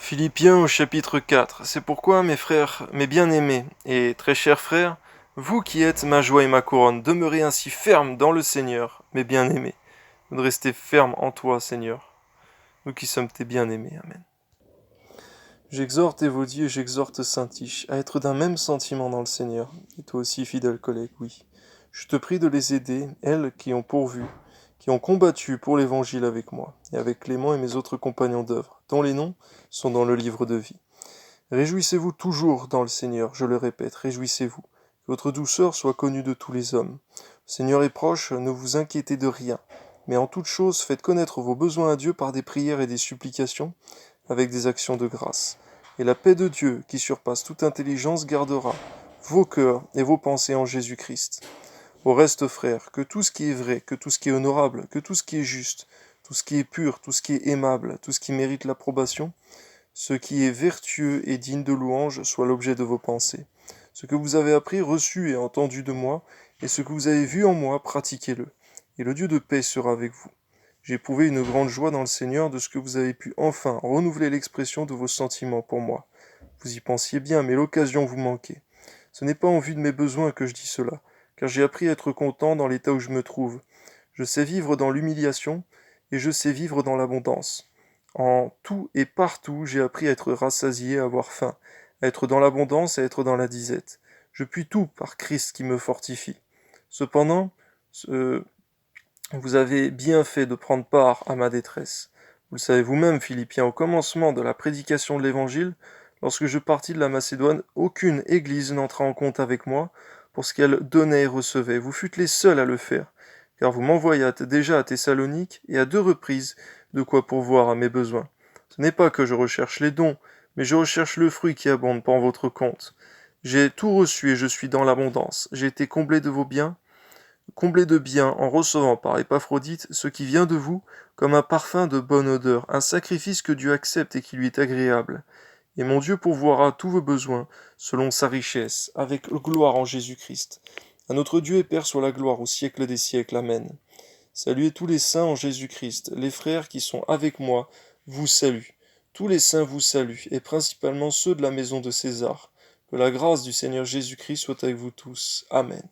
Philippiens au chapitre 4. C'est pourquoi, mes frères, mes bien-aimés et très chers frères, vous qui êtes ma joie et ma couronne, demeurez ainsi fermes dans le Seigneur, mes bien-aimés. Vous de rester fermes en toi, Seigneur, nous qui sommes tes bien-aimés. Amen. J'exhorte Évodie et j'exhorte Saint-Tiche à être d'un même sentiment dans le Seigneur, et toi aussi, fidèle collègue, oui. Je te prie de les aider, elles qui ont pourvu, qui ont combattu pour l'Évangile avec moi, et avec Clément et mes autres compagnons d'œuvre, dont les noms sont dans le livre de vie. Réjouissez-vous toujours dans le Seigneur, je le répète, réjouissez-vous. Que votre douceur soit connue de tous les hommes. Le Seigneur est proche, ne vous inquiétez de rien, mais en toute chose faites connaître vos besoins à Dieu par des prières et des supplications, avec des actions de grâce. Et la paix de Dieu, qui surpasse toute intelligence, gardera vos cœurs et vos pensées en Jésus-Christ. Au reste, frères, que tout ce qui est vrai, que tout ce qui est honorable, que tout ce qui est juste, tout ce qui est pur, tout ce qui est aimable, tout ce qui mérite l'approbation, ce qui est vertueux et digne de louange soit l'objet de vos pensées. Ce que vous avez appris, reçu et entendu de moi, et ce que vous avez vu en moi, pratiquez-le. Et le Dieu de paix sera avec vous. J'ai éprouvé une grande joie dans le Seigneur de ce que vous avez pu enfin renouveler l'expression de vos sentiments pour moi. Vous y pensiez bien, mais l'occasion vous manquait. Ce n'est pas en vue de mes besoins que je dis cela, car j'ai appris à être content dans l'état où je me trouve. Je sais vivre dans l'humiliation, et je sais vivre dans l'abondance. En tout et partout, j'ai appris à être rassasié, à avoir faim, à être dans l'abondance, à être dans la disette. Je puis tout par Christ qui me fortifie. Cependant, vous avez bien fait de prendre part à ma détresse. Vous le savez vous-même, Philippiens, au commencement de la prédication de l'Évangile, lorsque je partis de la Macédoine, aucune église n'entra en compte avec moi pour ce qu'elle donnait et recevait. Vous fûtes les seuls à le faire, car vous m'envoyâtes déjà à Thessalonique et à 2 reprises de quoi pourvoir à mes besoins. Ce n'est pas que je recherche les dons, mais je recherche le fruit qui abonde pour votre compte. J'ai tout reçu et je suis dans l'abondance. J'ai été comblé de vos biens, comblé de biens en recevant par Épaphrodite ce qui vient de vous comme un parfum de bonne odeur, un sacrifice que Dieu accepte et qui lui est agréable. Et mon Dieu pourvoira tous vos besoins selon sa richesse, avec gloire en Jésus-Christ. À notre Dieu et Père soit la gloire au siècle des siècles. Amen. Saluez tous les saints en Jésus-Christ. Les frères qui sont avec moi vous saluent. Tous les saints vous saluent, et principalement ceux de la maison de César. Que la grâce du Seigneur Jésus-Christ soit avec vous tous. Amen.